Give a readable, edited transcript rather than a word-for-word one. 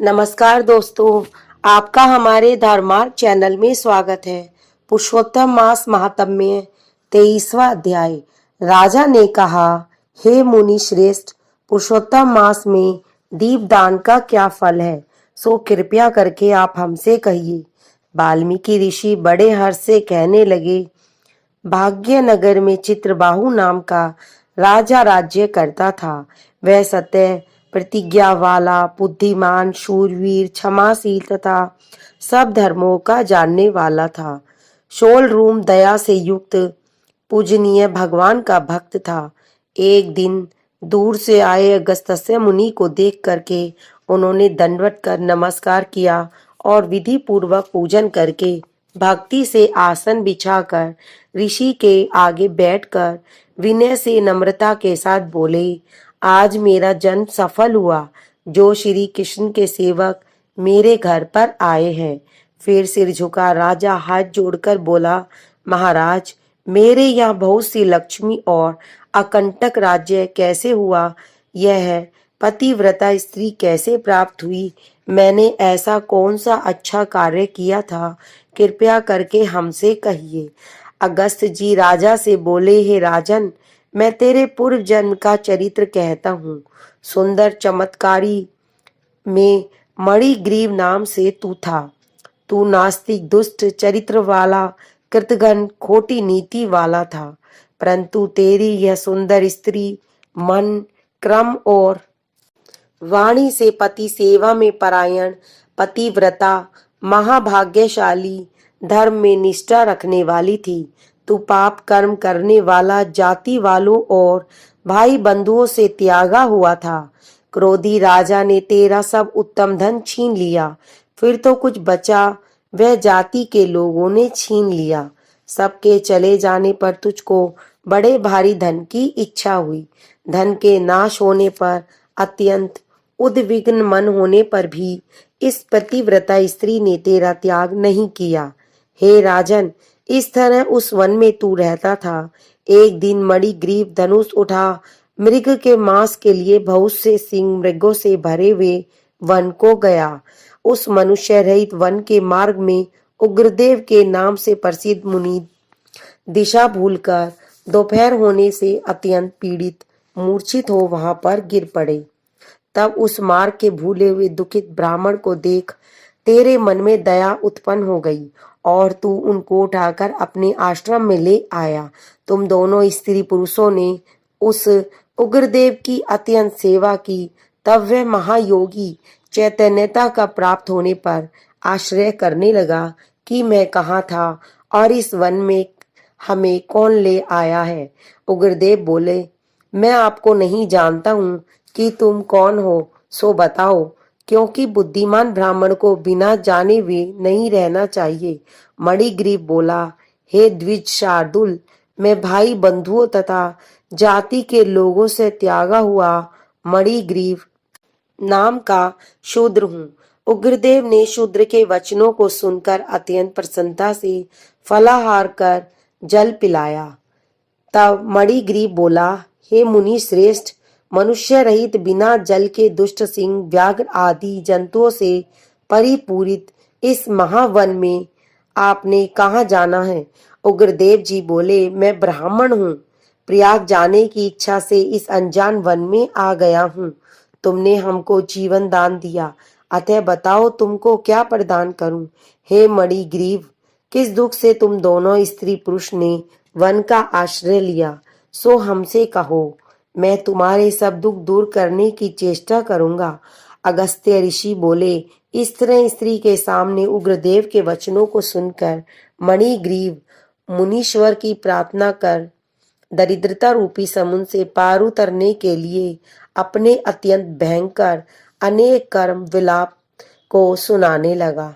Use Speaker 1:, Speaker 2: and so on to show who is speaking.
Speaker 1: नमस्कार दोस्तों, आपका हमारे धर्मार्थ चैनल में स्वागत है। पुरुषोत्तम मास महात्म्य 23वां अध्याय। राजा ने कहा, हे मुनि श्रेष्ठ, पुरुषोत्तम मास में दीपदान का क्या फल है, सो कृपया करके आप हमसे कहिए। वाल्मीकि ऋषि बड़े हर्ष से कहने लगे, भाग्यनगर में चित्रबाहु नाम का राजा राज्य करता था। वह सत्य प्रतिज्ञा वाला, बुद्धिमान, शूरवीर, क्षमाशील तथा सब धर्मों का जानने वाला था। शोल रूम दया से युक्त पूजनीय भगवान का भक्त था। एक दिन दूर से आए अगस्त्य मुनि को देख करके उन्होंने दंडवत कर नमस्कार किया और विधि पूर्वक पूजन करके भक्ति से आसन बिछाकर ऋषि के आगे बैठकर विनय से नम्रता के साथ बोले, आज मेरा जन्म सफल हुआ। जो श्री कृष्ण के सेवक मेरे घर पर आए हैं। फिर सिर झुका राजा हाथ जोड़कर बोला, महाराज, मेरे यहाँ बहुत सी लक्ष्मी और अकंटक राज्य कैसे हुआ? यह पतिव्रता स्त्री कैसे प्राप्त हुई? मैंने ऐसा कौन सा अच्छा कार्य किया था? कृपया करके हमसे कहिए। अगस्त जी राजा से बोले, हे राजन, मैं तेरे पूर्व जन्म का चरित्र कहता हूँ। सुंदर चमत्कारी में मणिग्रीव नाम से तू था। तू नास्तिक, दुष्ट चरित्र वाला, कृतघ्न, खोटी नीति वाला था। परंतु तेरी यह सुंदर स्त्री मन, क्रम और वाणी से पति सेवा में परायण, पतिव्रता, महाभाग्यशाली, धर्म में निष्ठा रखने वाली थी। तू पाप कर्म करने वाला, जाति वालों और भाई बंधुओं से त्यागा हुआ था। क्रोधी राजा ने तेरा सब उत्तम धन छीन लिया, फिर तो कुछ बचा वह जाति के लोगों ने छीन लिया। सबके चले जाने पर तुझको बड़े भारी धन की इच्छा हुई। धन के नाश होने पर, अत्यंत उद्विग्न मन होने पर भी इस पतिव्रता स्त्री ने तेरा त्याग नहीं किया। हे राजन, इस तरह उस वन में तू रहता था। एक दिन मणिग्रीव धनुष उठा मृग के मांस के लिए बहुत से सिंह मृगों से भरे हुए वन को गया। उस मनुष्य रहित वन के मार्ग में उग्रदेव के नाम से प्रसिद्ध मुनि दिशा भूलकर दोपहर होने से अत्यंत पीड़ित मूर्छित हो वहां पर गिर पड़े। तब उस मार्ग के भूले हुए दुखित ब्राह्मण को देख तेरे मन में दया उत्पन्न हो गई और तू उनको उठाकर अपने आश्रम में ले आया। तुम दोनों स्त्री पुरुषों ने उस उग्रदेव की अत्यंत सेवा की। तब वह महायोगी चैतन्यता का प्राप्त होने पर आश्रय करने लगा कि मैं कहाँ था और इस वन में हमें कौन ले आया है। उग्रदेव बोले, मैं आपको नहीं जानता हूँ कि तुम कौन हो, सो बताओ, क्योंकि बुद्धिमान ब्राह्मण को बिना जाने हुए नहीं रहना चाहिए। मणिग्रीव बोला, हे द्विज शार्दुल, मैं भाई बंधुओं तथा जाति के लोगों से त्यागा हुआ मणिग्रीव नाम का शूद्र हूँ। उग्रदेव ने शूद्र के वचनों को सुनकर अत्यंत प्रसन्नता से फलाहार कर जल पिलाया। तब मणिग्रीव बोला, हे मुनि श्रेष्ठ, मनुष्य रहित बिना जल के दुष्ट सिंह, व्याघ्र आदि जंतुओं से परिपूरित इस महावन में आपने कहाँ जाना है? उग्रदेव जी बोले, मैं ब्राह्मण हूँ, प्रयाग जाने की इच्छा से इस अनजान वन में आ गया हूँ। तुमने हमको जीवन दान दिया, अतः बताओ तुमको क्या प्रदान करूं? हे मणिग्रीव, किस दुख से तुम दोनों स्त्री पुरुष ने वन का आश्रय लिया, सो हमसे कहो, मैं तुम्हारे सब दुख दूर करने की चेष्टा करूंगा। अगस्त्य ऋषि बोले, इस तरह स्त्री के सामने उग्रदेव के वचनों को सुनकर मणिग्रीव मुनीश्वर की प्रार्थना कर दरिद्रता रूपी समुद्र से पार उतरने के लिए अपने अत्यंत भयंकर अनेक कर्म विलाप को सुनाने लगा।